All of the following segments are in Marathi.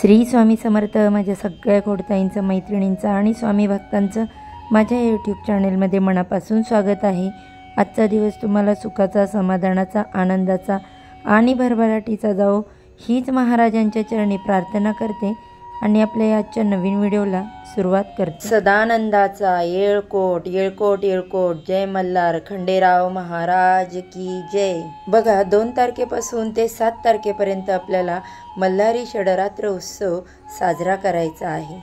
श्री स्वामी समर्थ। माझ्या सगळ्या खोडताईंचं, मैत्रिणींचं आणि स्वामी भक्तांचं माझ्या यूट्यूब चॅनलमध्ये मनापासून स्वागत आहे। आजचा दिवस तुम्हाला सुखाचा, समाधानाचा, आनंदाचा आणि भरभराटीचा जाओ हीच महाराजांच्या चरणी प्रार्थना करते आणि आपल्या आजच्या नवीन व्हिडिओला सुरुवात करते। सदानंदाचा येळकोट येळकोट येळकोट, जय मल्हार खंडेराव महाराज की जय। बघा, 2 तारखेपासून ते 7 तारखेपर्यंत आपल्याला मल्हारी षडरात्र उत्सव साजरा करायचा आहे।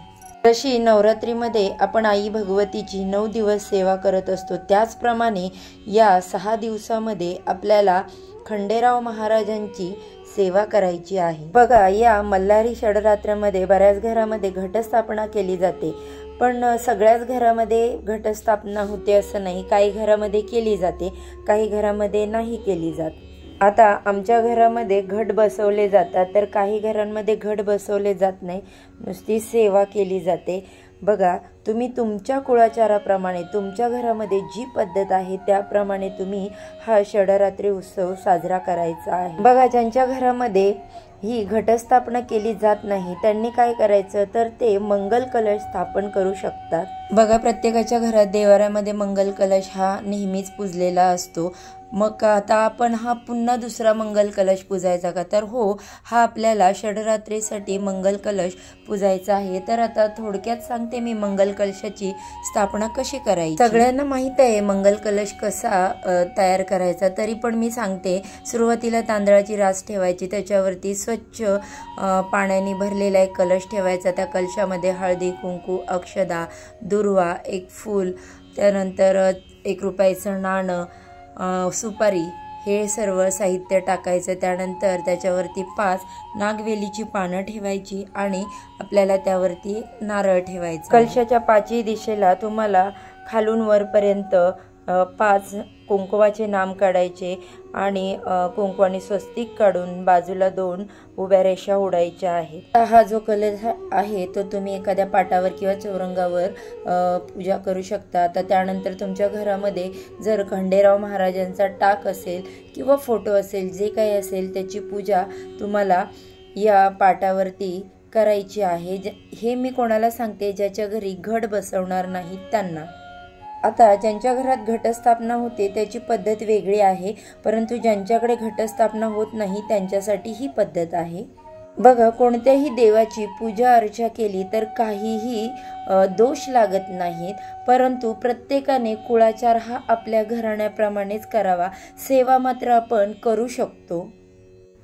जशी नवरात्रीमध्ये आपण आई भगवतीची 9 दिवस सेवा करत असतो, त्याचप्रमाणे या 6 दिवसामध्ये आपल्याला खंडेराव महाराजांची सेवा करायची आहे। बघा, या मल्हारी षडरात्रामध्ये बऱ्याच घरामध्ये घटस्थापना केली जाते, पण सगळ्याच घरामध्ये घटस्थापना होते असं नाही। काही घरामध्ये केली जाते, काही घरामध्ये नाही केली जात। आता आमच्या घरामध्ये घट बसवले जातात, तर काही घरांमध्ये घट बसवले जात नाही, नुसती सेवा केली जाते। बघा, तुम्ही तुमच्या कुळाचाराप्रमाणे तुमच्या घरामध्ये जी पद्धत आहे त्याप्रमाणे तुम्ही हा षडरात्री उत्सव साजरा करायचा आहे। बघा, ज्यांच्या घरामध्ये ही घटस्थापना केली जात नाही त्यांनी काय करायचं, तर ते मंगल कलश स्थापन करू शकतात। बघा, प्रत्येकाच्या घरात देवाऱ्यामध्ये मंगल कलश हा नेहमीच पूजलेला असतो। मग आता आपण हा पुन्हा दुसरा मंगल कलश पूजायचा का? तर हो, हा आपल्याला षडरात्रीसाठी मंगल कलश पूजायचा आहे। तर आता थोडक्यात सांगते मी मंगल कलशाची स्थापना कशी करायची। सगळ्यांना माहित आहे मंगल कलश कसा तयार करायचा, तरी पण मी सांगते। सुरुवातीला तांदळाची रास ठेवायची, त्याच्यावरती स्वच्छ पाण्याने भरलेला एक कलश ठेवायचा। त्या कलशामध्ये हळदी, कुंकू, अक्षदा, दुर्वा, एक फूल, त्यानंतर 1 रुपयाचं नाणं, सुपारी, हे सर्व साहित्य टाकायचं। त्यानंतर त्याच्यावरती 5 नागवेलीची पानं ठेवायची आणि आपल्याला त्यावरती नारळ ठेवायचा। कलशाच्या 5ही दिशेला तुम्हाला खालून वरपर्यंत 5 कुंकवाचे नाम काढायचे आणि कुंकवाने स्वस्तिक काढून बाजूला 2 उभ्या रेषा ओढायच्या आहेत। हा जो कलश आहे तो तुम्ही एखाद्या पाटावर किंवा चौरंगावर पूजा करू शकता। आता त्यानंतर तुमच्या घरामध्ये जर खंडेराव महाराजांचा टाक असेल किंवा फोटो असेल, जे काही असेल त्याची पूजा तुम्हाला या पाटावरती करायची आहे। हे मी कोणाला सांगते, ज्याच्या घरी घट बसवणार नाही त्यांना। आता ज्यांच्या घरात घटस्थापना होते त्याची पद्धत वेगळी आहे, परंतु ज्यांच्याकडे घटस्थापना होत नाही त्यांच्यासाठी ही पद्धत आहे। बघा, कोणत्याही देवाची पूजा अर्चा केली तर काहीही दोष लागत नाहीत, परंतु प्रत्येकाने कुळाचार हा आपल्या घराण्याप्रमाणेच करावा। सेवा मात्र आपण करू शकतो।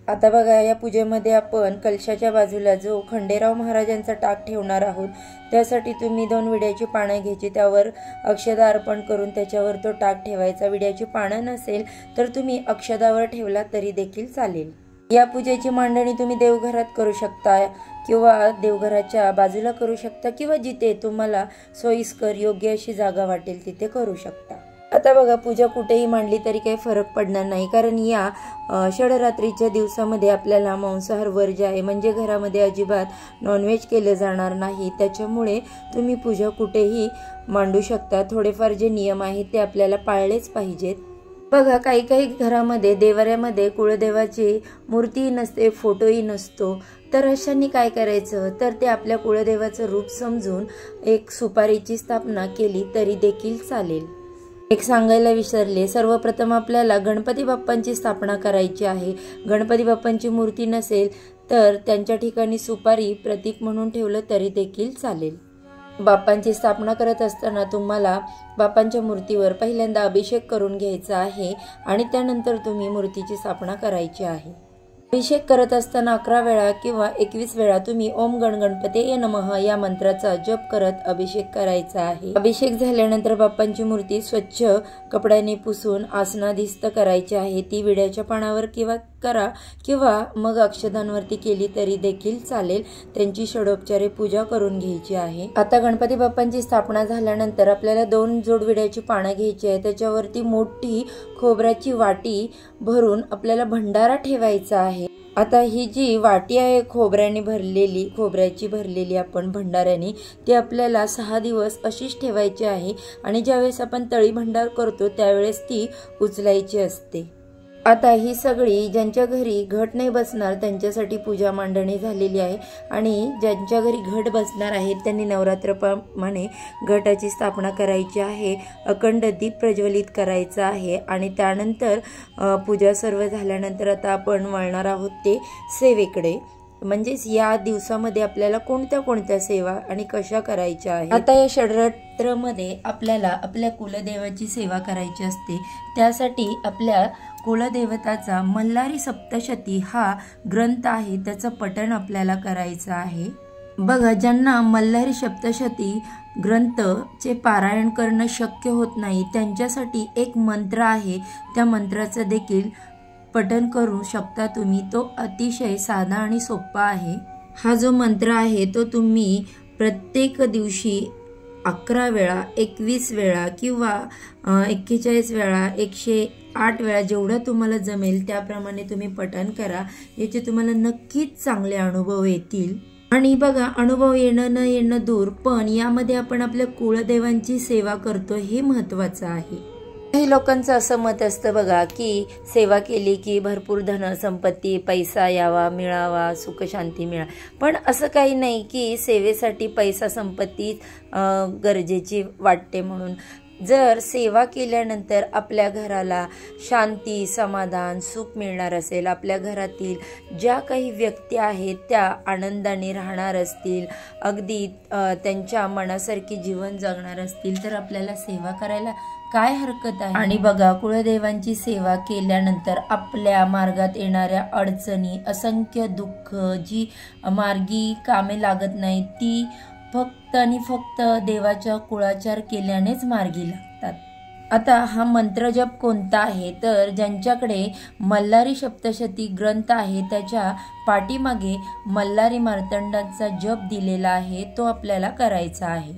आता बघा, या पूजेमध्ये आपण कलशाच्या बाजूला जो खंडेराव महाराजांचा टाक ठेवणार आहोत, त्यासाठी तुम्ही 2 विड्याची पानं घ्यायची, त्यावर अक्षदा अर्पण करून त्याच्यावर तो टाक ठेवायचा। विड्याची पानं नसेल तर तुम्ही अक्षदावर ठेवला तरी देखील चालेल। या पूजेची मांडणी तुम्ही देवघरात करू शकता किंवा देवघराच्या बाजूला करू शकता किंवा जिथे तुम्हाला सोयीस्कर योग्य अशी जागा वाटेल तिथे करू शकता। आता बघा, पूजा कुठेही मांडली तरी काही फरक पडणार नाही, कारण या षडरात्रीच्या दिवसामध्ये आपल्याला मांसाहार वर्ज्य आहे, म्हणजे घरामध्ये अजिबात नॉनव्हेज केलं जाणार नाही। त्याच्यामुळे तुम्ही पूजा कुठेही मांडू शकता। थोडेफार जे नियम आहेत ते आपल्याला पाळलेच पाहिजेत। बघा, काही घरामध्ये देवाऱ्यामध्ये कुळदेवाची मूर्ती नसते, फोटोही नसतो, तर अशांनी काय करायचं, तर ते आपल्या कुळदेवाचं रूप समजून एक सुपारीची स्थापना केली तरी देखील चालेल। एक सांगायला विसरले, सर्वप्रथम आपल्याला गणपती बाप्पांची स्थापना करायची आहे। गणपती बाप्पांची मूर्ती नसेल तर त्यांच्या ठिकाणी सुपारी प्रतीक म्हणून ठेवलं तरी देखील चालेल। बाप्पांची स्थापना करत असताना तुम्हाला बाप्पांच्या मूर्तीवर पहिल्यांदा अभिषेक करून घ्यायचा आहे आणि त्यानंतर तुम्ही मूर्तीची स्थापना करायची आहे। अभिषेक करत असताना 11 वेळा किंवा 21 वेळा तुम्ही ओम गण गणपतये नमः या मंत्राचा जप करत अभिषेक करायचा आहे। अभिषेक झाल्यानंतर बाप्पांची मूर्ती स्वच्छ कपड्याने पुसून आसनाधिस्थ करायची आहे। ती विड्याच्या पानावर करा किंवा मग अक्षदांवरती केली तरी देखील चालेल। त्यांची षडोपचारे पूजा करून घ्यायची आहे। आता गणपती बाप्पांची स्थापना झाल्यानंतर आपल्याला 2 जोड विड्याची पानं घ्यायची आहे, त्याच्यावरती मोठी खोबऱ्याची वाटी भरून आपल्याला भंडारा ठेवायचा आहे। आता ही जी वाटी आहे खोबऱ्याची भरलेली आपण भंडाऱ्याने, ती आपल्याला 6 दिवस अशीच ठेवायची आहे आणि ज्यावेळेस आपण तळी भंडार करतो त्यावेळेस ती उचलायची असते। आता ही सगळी ज्यांच्या घरी घट नाही बसणार त्यांच्यासाठी पूजा मांडणी झालेली आहे आणि ज्यांच्या घरी घट बसणार आहेत त्यांनी नवरात्रप्रमाणे घटाची स्थापना करायची आहे, अखंड दीप प्रज्वलित करायचा आहे आणि त्यानंतर पूजा सर्व झाल्यानंतर आता आपण वळणार आहोत ते सेवेकडे। म्हणजेच या दिवसामध्ये आपल्याला कोणत्या कोणत्या सेवा आणि कशा करायच्या आहेत। आता या षडरात्रमध्ये आपल्याला आपल्या कुलदेवाची सेवा करायची असते। त्यासाठी आपल्या कुलदेवताचा मल्हारी सप्तशती हा ग्रंथ आहे, त्याचं पठण आपल्याला करायचं आहे। बघा, ज्यांना मल्हारी सप्तशती ग्रंथचे पारायण करणं शक्य होत नाही त्यांच्यासाठी एक मंत्र आहे, त्या मंत्राचं देखील पठण करू शकता तुम्ही। तो अतिशय साधा आणि सोपा आहे। हा जो मंत्र आहे तो तुम्ही प्रत्येक दिवशी 11 वेळा, 21 वेळा किंवा 41 वेळा, 108 वेळा जेवढं तुम्हाला जमेल त्याप्रमाणे तुम्ही पठण करा। याचे तुम्हाला नक्कीच चांगले अनुभव येतील। आणि बघा, अनुभव येणं न येणं दूर, पण यामध्ये आपण आपल्या कुलदेवांची सेवा करतो हे महत्त्वाचं आहे। काही लोकांचं असं मत असतं बघा की सेवा केली की भरपूर धन संपत्ती पैसा यावा, मिळावा, सुख शांती मिळा, पण असं काही नाही की सेवेसाठी पैसा संपत्ती गरजेची वाटते म्हणून। जर सेवा केल्यानंतर आपल्या घराला शांती, समाधान, सुख मिळणार असेल, आपल्या घरातील ज्या काही व्यक्ती आहेत त्या आनंदाने राहणार असतील, अगदी त्यांच्या मनासारखी जीवन जगणार असतील, तर आपल्याला सेवा करायला काय हरकत आहे। आणि बघा, कुलदेवांची सेवा केल्यानंतर आपल्या मार्गात येणाऱ्या अडचणी, असंख्य दुःख, जी मार्गी कामे लागत नाही ती फक्त आणि फक्त देवाच्या कुळाचार केल्यानेच मार्गी लागतात। आता हा मंत्र जप कोणता आहे तर ज्यांच्याकडे मल्हारी सप्तशती ग्रंथ आहे त्याच्या पाठीमागे मल्हारी मार्तंडांचा जप दिलेला आहे, तो आपल्याला करायचा आहे।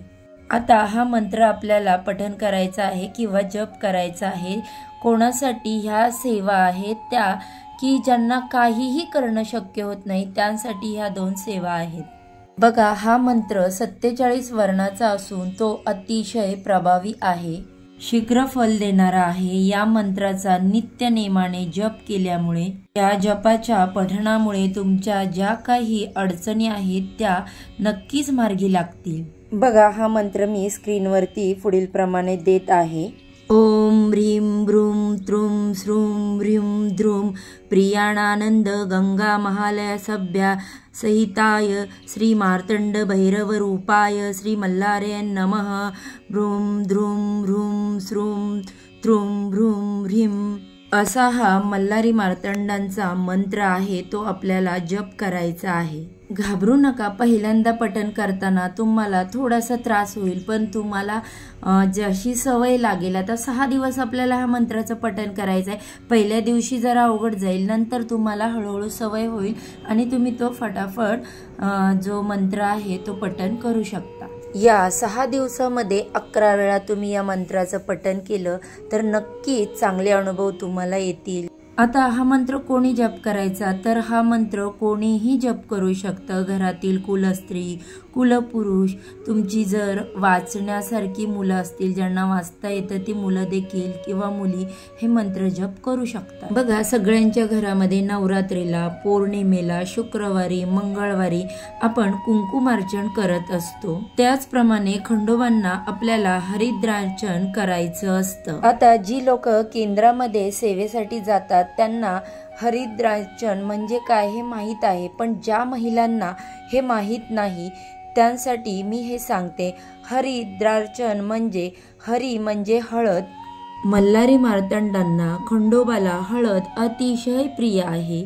आता हा मंत्र आपल्याला पठण करायचा आहे किंवा जप करायचा आहे। कोणासाठी ह्या सेवा आहेत त्या की ज्यांना काहीही करणं शक्य होत नाही त्यांसाठी ह्या 2 सेवा आहेत। बघा, हा मंत्र 47 वर्णाचा असून तो अतिशय प्रभावी आहे, शीघ्र फल देणारा आहे। या मंत्राचा नित्य नेमाने जप केल्यामुळे, या जपाच्या पठणामुळे तुमच्या ज्या काही अडचणी आहेत त्या नक्कीच मार्गी लागतील। बघा, हा मंत्र मी स्क्रीनवरती पुढील प्रमाणे देत आहे। ओम ह्रीं ब्रूं त्रूं श्रूं ह्रीं द्रूं प्रियाणानंद गंगा महालय सभ्या सहिताय श्री मार्तंड भैरव रूपाय श्री मल्हारे नमः। ब्रूं द्रूं ह्रूं श्रूं त्रूं भ्रूं ह्रीं असा हा मल्हारी मार्तंडांचा मंत्र आहे, तो आपल्याला जप करायचा आहे। घाबरू नका, पहिल्यांदा पठण करताना तुम्हाला थोडासा त्रास होईल, पण तुम्हाला जशी सवय लागेल, आता 6 दिवस आपल्याला हा मंत्राचं पठण करायचं आहे। पहिल्या दिवशी जरा अवघड जाईल, नंतर तुम्हाला हळूहळू सवय होईल आणि तुम्ही तो फटाफट जो मंत्र आहे तो पठण करू शकता। या 6 दिवसामध्ये 11 वेळा तुम्ही या मंत्राचं पठण केलं तर नक्कीच चांगले अनुभव तुम्हाला येतील। आता हा मंत्र कोणी जप करायचा तर हा मंत्र कोणीही जप करू शकतं। घरातील कुलस्त्री, कुलपुरुष, तुमची जर वाचण्यासारखी मुलं असतील, ज्यांना वाचता येतं ती मुलं देखील किंवा मुली हे मंत्र जप करू शकतात। बघा, सगळ्यांच्या घरामध्ये नवरात्रीला, पौर्णिमेला, शुक्रवारी, मंगळवारी आपण कुंकुमार्चन करत असतो। त्याचप्रमाणे खंडोबांना आपल्याला हरिद्रार्चन करायचं असतं। आता जी लोक केंद्रामध्ये सेवेसाठी जातात त्यांना हरिद्रार्चन म्हणजे काय हे माहीत आहे, पण ज्या महिलांना हे माहीत नाही त्यांसाठी मी हे सांगते। हरिद्रार्चन म्हणजे हरी म्हणजे हळद। मल्हारी मार्तंडांना, खंडोबाला हळद अतिशय प्रिय आहे।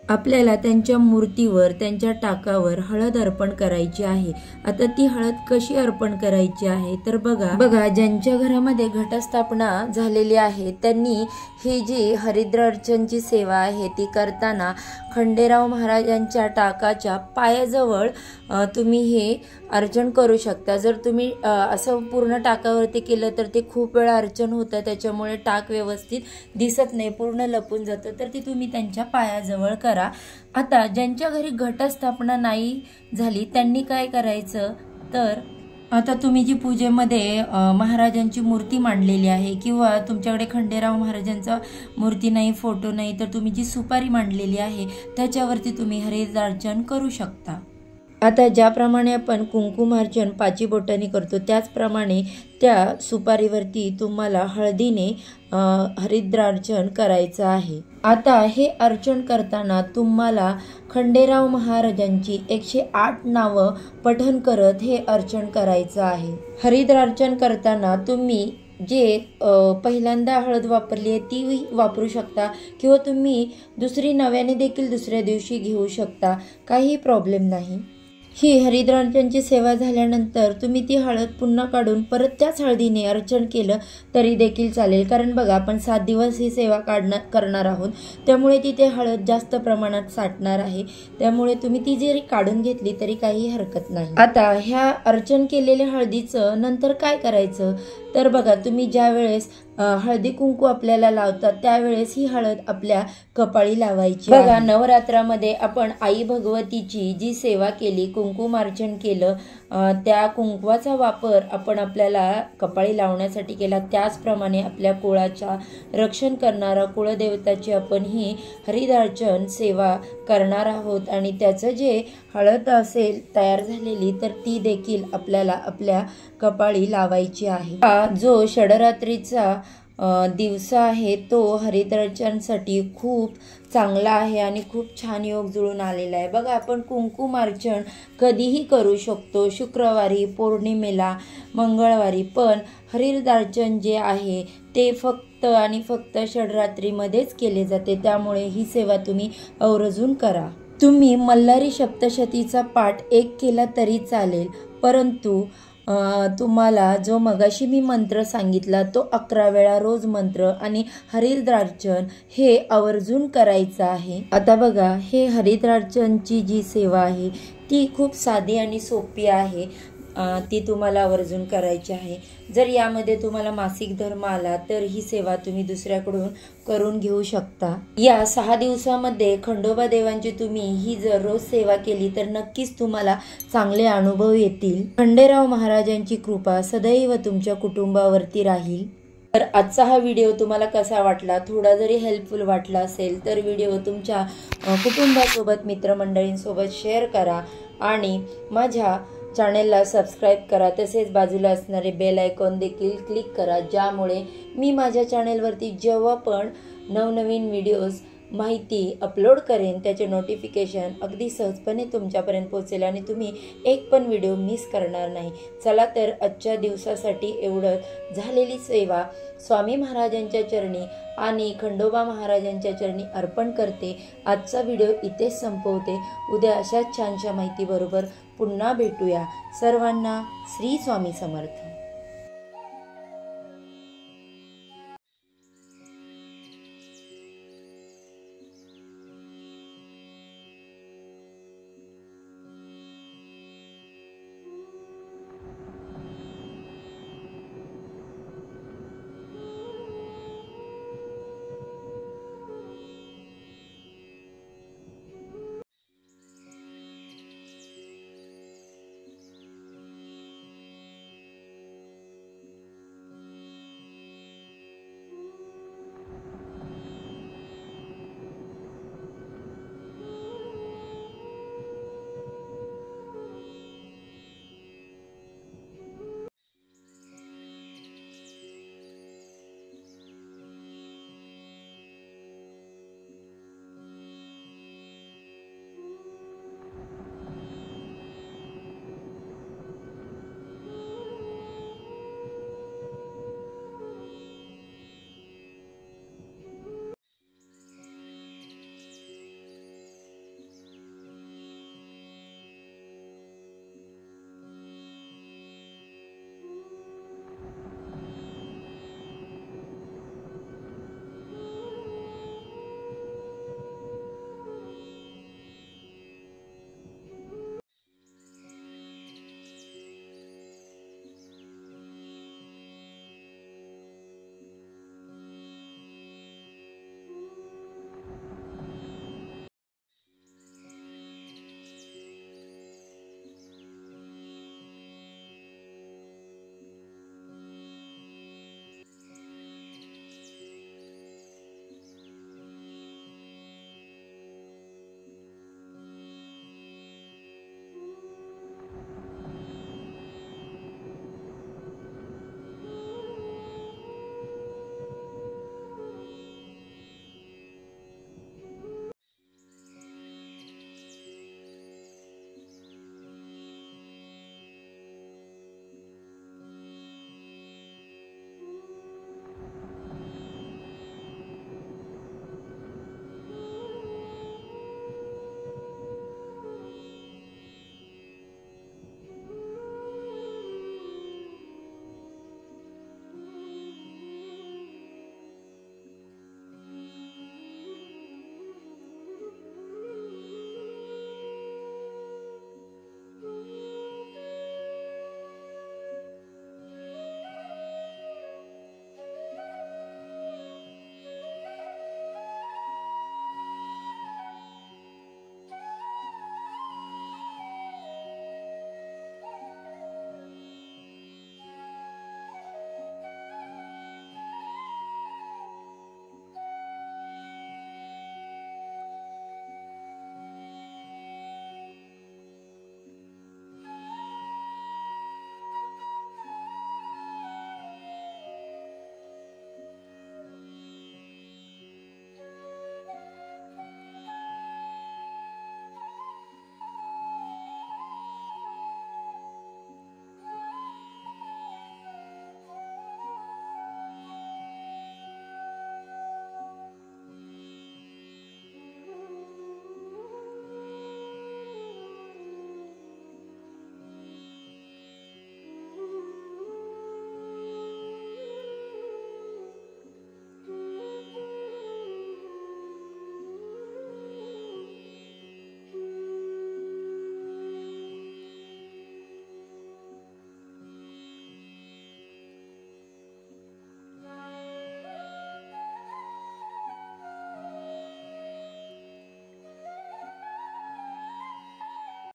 आपल्याला त्यांच्या मूर्तीवर, त्यांच्या टाकावर हळद अर्पण करायची आहे। आता ती हळद कशी अर्पण करायची आहे तर बघा ज्यांच्या घरामध्ये घटस्थापना झालेली आहे त्यांनी ही जी हरिद्रार्चनची सेवा आहे ती करताना खंडेराव महाराजांच्या टाकाच्या पायाजवळ तुम्ही हे अर्चन करू शकता। जर तुम्ही असं पूर्ण टाकावरती केलं तर ते खूप वेळा अर्चन होतं, त्याच्यामुळे टाक व्यवस्थित दिसत नाही, पूर्ण लपून जातं, तर ती तुम्ही त्यांच्या पायाजवळ करा। आता ज्यांच्या घरी घटस्थापना नाही झाली त्यांनी काय करायचं तर आता तुम्ही जी पूजेमध्ये महाराजांची मूर्ती मांडलेली आहे किंवा तुमच्याकडे खंडेराव महाराजांचा मूर्ती नाही, फोटो नाही, तर तुम्ही जी सुपारी मांडलेली आहे त्याच्यावरती तुम्ही हरिद्रार्चन करू शकता। आता ज्याप्रमाणे आपण कुंकुमार्चन 5 बोटांनी करतो त्याचप्रमाणे त्या सुपारीवरती तुम्हाला हळदीने हरिद्रार्चन करायचं आहे। आता हे अर्चन करताना तुम्हाला खंडेराव महाराजांची 108 नावं पठण करत हे अर्चन करायचं आहे। हरिद्रार्चन करताना तुम्ही जे पहिल्यांदा हळद वापरली आहे ती वापरू शकता किंवा तुम्ही दुसरी नव्याने देखील दुसऱ्या दिवशी घेऊ शकता, काही प्रॉब्लेम नाही। ही हरिद्रार्चनची सेवा झाल्यानंतर तुम्ही ती हळद पुन्हा काढून परत त्याच हळदीने अर्चन केलं तरी देखील चालेल, कारण बघा आपण 7 दिवस ही सेवा करणार आहोत, त्यामुळे तिथे हळद जास्त प्रमाणात साठणार आहे, त्यामुळे तुम्ही ती जरी काढून घेतली तरी काही हरकत नाही। आता ह्या अर्चन केलेल्या हळदीचं नंतर काय करायचं तर बघा, तुम्ही ज्या वेळेस हळदी कुंकू आपल्याला लावतात त्यावेळेस ही हळद आपल्या कपाळी लावायची। बघा, नवरात्रामध्ये आपण आई भगवतीची जी सेवा केली, कुंकुमार्चन केलं, त्या कुंकवाचा वापर आपण आपल्याला कपाळी लावण्यासाठी केला, त्याचप्रमाणे आपल्या कुळाच्या रक्षण करणारा कुळदेवताची आपण ही हरिद्रार्चन सेवा करणार आहोत आणि त्याचं जे हळद असेल तयार झालेली तर ती देखील आपल्याला आपल्या कपाळी लावायची आहे। हा जो षडरात्रीचा दिवस आहे तो हरिद्रार्चनसाठी खूप चांगला आहे आणि खूप छान योग जुळून आलेला आहे। बघा, आपण कुंकुमार्चन कधीही करू शकतो, शुक्रवारी, पौर्णिमेला, मंगळवारी, पण हरिद्रार्चन जे आहे ते फक्त आणि फक्त षडरात्रीमध्येच केले जाते, त्यामुळे ही सेवा तुम्ही आवर्जून करा। तुम्ही मल्हारी सप्तशतीचा पाठ 1 केला तरी चालेल, परंतु तुम्हाला जो मगाशी मी मंत्र सांगितला तो 11 वेळा रोज मंत्र आणि हरिद्रार्चन हे आवर्जून करायचं आहे। आता बघा, हे हरिद्रार्चनची जी सेवा आहे ती खूप साधी आणि सोपी आहे, ती तुम्हाला आवर्जून करायची आहे। जर यामध्ये तुम्हाला मासिक धर्म आला तर ही सेवा तुम्ही दुसऱ्याकडून करून घेऊ शकता। या 6 दिवसामध्ये खंडोबा देवांची तुम्ही ही जर रोज सेवा केली तर नक्कीच तुम्हाला चांगले अनुभव येतील। खंडेराव महाराजांची कृपा सदैव तुमच्या कुटुंबावरती राहील। तर आजचा हा व्हिडिओ तुम्हाला कसा वाटला, थोडा जरी हेल्पफुल वाटला असेल तर व्हिडिओ तुमच्या कुटुंबासोबत, मित्रमंडळींसोबत शेअर करा आणि माझ्या चॅनेलला सबस्क्राईब करा, तसेच बाजूला असणारे बेल आयकॉन देखील क्लिक करा, ज्यामुळे मी माझ्या चॅनेलवरती जेव्हा पण नवनवीन व्हिडिओज माहिती अपलोड करेन त्याचे नोटिफिकेशन अगदी सहजपणे तुमच्यापर्यंत पोहोचेल आणि तुम्ही एक पण व्हिडिओ मिस करणार नाही। चला तर आजच्या दिवसासाठी एवढं झालेली सेवा स्वामी महाराजांच्या चरणी आणि खंडोबा महाराजांच्या चरणी अर्पण करते। आजचा व्हिडिओ इथेच संपवते। उद्या अशाच छानशा माहितीबरोबर पुन्हा भेटूया। सर्वांना श्री स्वामी समर्थ।